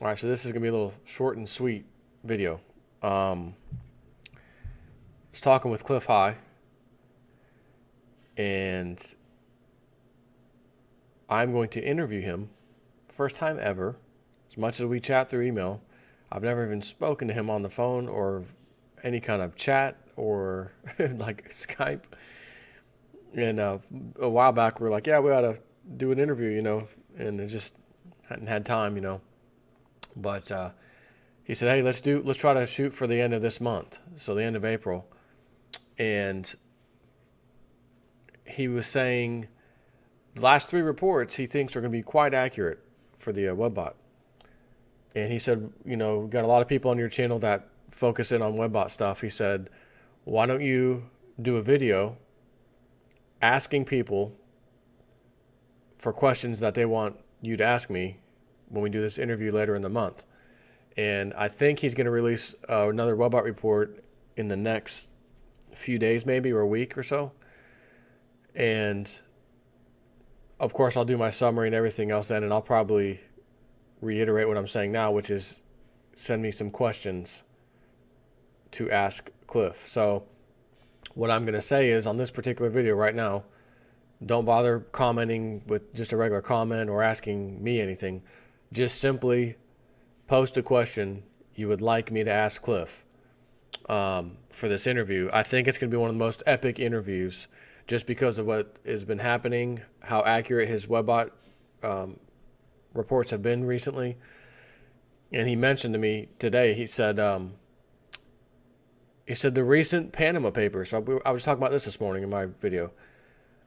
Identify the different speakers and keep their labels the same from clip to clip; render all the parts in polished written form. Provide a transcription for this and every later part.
Speaker 1: All right, so this is gonna be a little short and sweet video. I was talking with Clif High, and I'm going to interview him, first time ever. As much as we chat through email, I've never even spoken to him on the phone or any kind of chat or like Skype. And a while back, we were like, yeah, we ought to do an interview, and it just hadn't had time, But he said, hey, let's try to shoot for the end of this month, so the end of April. And he was saying the last three reports he thinks are going to be quite accurate for the WebBot. And he said, we've got a lot of people on your channel that focus in on WebBot stuff. He said, why don't you do a video asking people for questions that they want you to ask me when we do this interview later in the month. And I think he's going to release another WebBot report in the next few days, maybe, or a week or so. And of course, I'll do my summary and everything else then, and I'll probably reiterate what I'm saying now, which is send me some questions to ask Clif. So what I'm going to say is on this particular video right now, don't bother commenting with just a regular comment or asking me anything. Just simply post a question you would like me to ask Clif for this interview. I think it's going to be one of the most epic interviews just because of what has been happening, how accurate his WebBot reports have been recently. And he mentioned to me today, he said the recent Panama Papers, so I was talking about this morning in my video,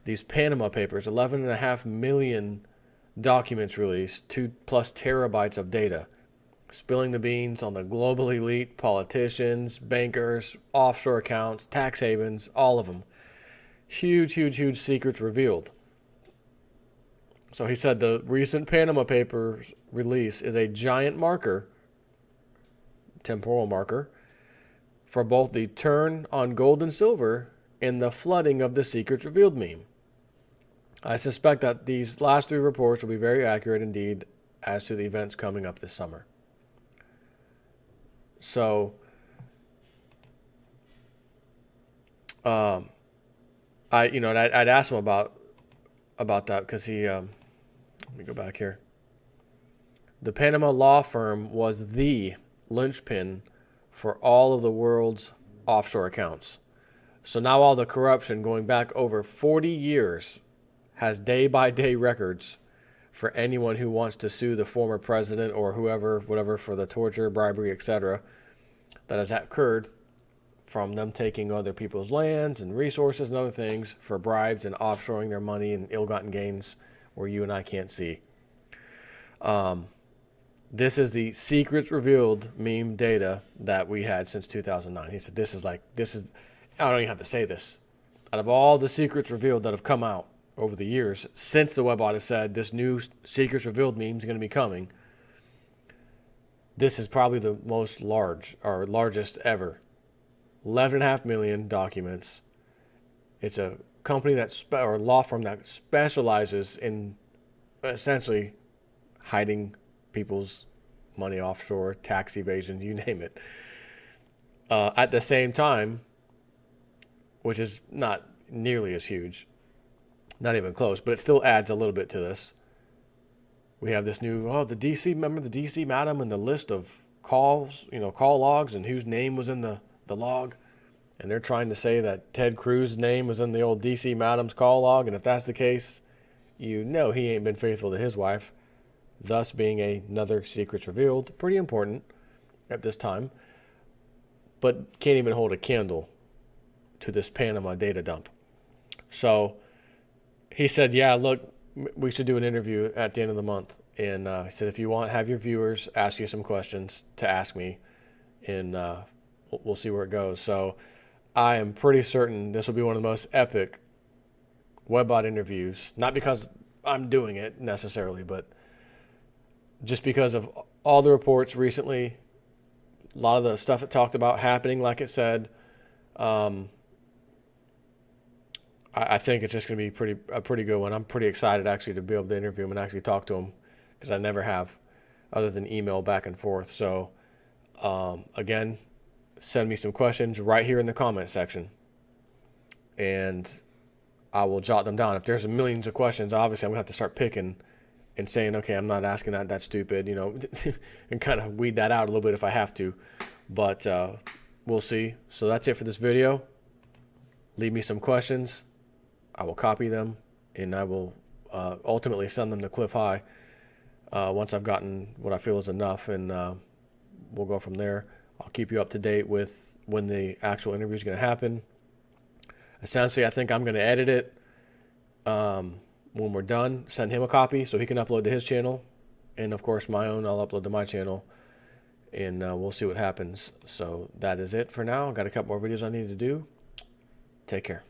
Speaker 1: these Panama Papers, 11.5 million documents released, 2+ terabytes of data, spilling the beans on the global elite, politicians, bankers, offshore accounts, tax havens, all of them. Huge, huge, huge secrets revealed. So he said the recent Panama Papers release is a giant marker, temporal marker, for both the turn on gold and silver and the flooding of the secrets revealed meme. I suspect that these last three reports will be very accurate indeed as to the events coming up this summer. So, I'd asked him about that because he, let me go back here. The Panama law firm was the linchpin for all of the world's offshore accounts. So now all the corruption going back over 40 years has day-by-day records for anyone who wants to sue the former president or whoever, whatever, for the torture, bribery, etc. that has occurred from them taking other people's lands and resources and other things for bribes and offshoring their money and ill-gotten gains where you and I can't see. This is the secrets revealed meme data that we had since 2009. He said, this is, I don't even have to say this. Out of all the secrets revealed that have come out over the years, since the WebBot has said this new secrets revealed meme is going to be coming, this is probably the most largest ever. 11.5 million documents. It's a company or law firm that specializes in essentially hiding people's money offshore, tax evasion, you name it. At the same time, which is not nearly as huge, not even close, but it still adds a little bit to this. We have this new, the DC, remember the DC madam and the list of calls, call logs and whose name was in the log. And they're trying to say that Ted Cruz's name was in the old DC madam's call log. And if that's the case, he ain't been faithful to his wife, thus being another secrets revealed. Pretty important at this time, but can't even hold a candle to this Panama data dump. So he said, yeah, look, we should do an interview at the end of the month. And he said, if you want, have your viewers ask you some questions to ask me, and we'll see where it goes. So I am pretty certain this will be one of the most epic WebBot interviews, not because I'm doing it necessarily, but just because of all the reports recently, a lot of the stuff it talked about happening, like it said. I think it's just going to be a pretty good one. I'm pretty excited actually to be able to interview him and actually talk to him because I never have. other than email back and forth. So again, send me some questions right here in the comment section, and I will jot them down. If there's millions of questions, obviously I'm gonna have to start picking and saying, okay, I'm not asking that. That's stupid, and kind of weed that out a little bit if I have to. But we'll see. So that's it for this video. Leave me some questions. I will copy them, and I will ultimately send them to Clif High once I've gotten what I feel is enough, and we'll go from there. I'll keep you up to date with when the actual interview is going to happen. Essentially, I think I'm going to edit it when we're done, send him a copy so he can upload to his channel, and of course my own I'll upload to my channel, and we'll see what happens. So that is it for now. I've got a couple more videos I need to do. Take care.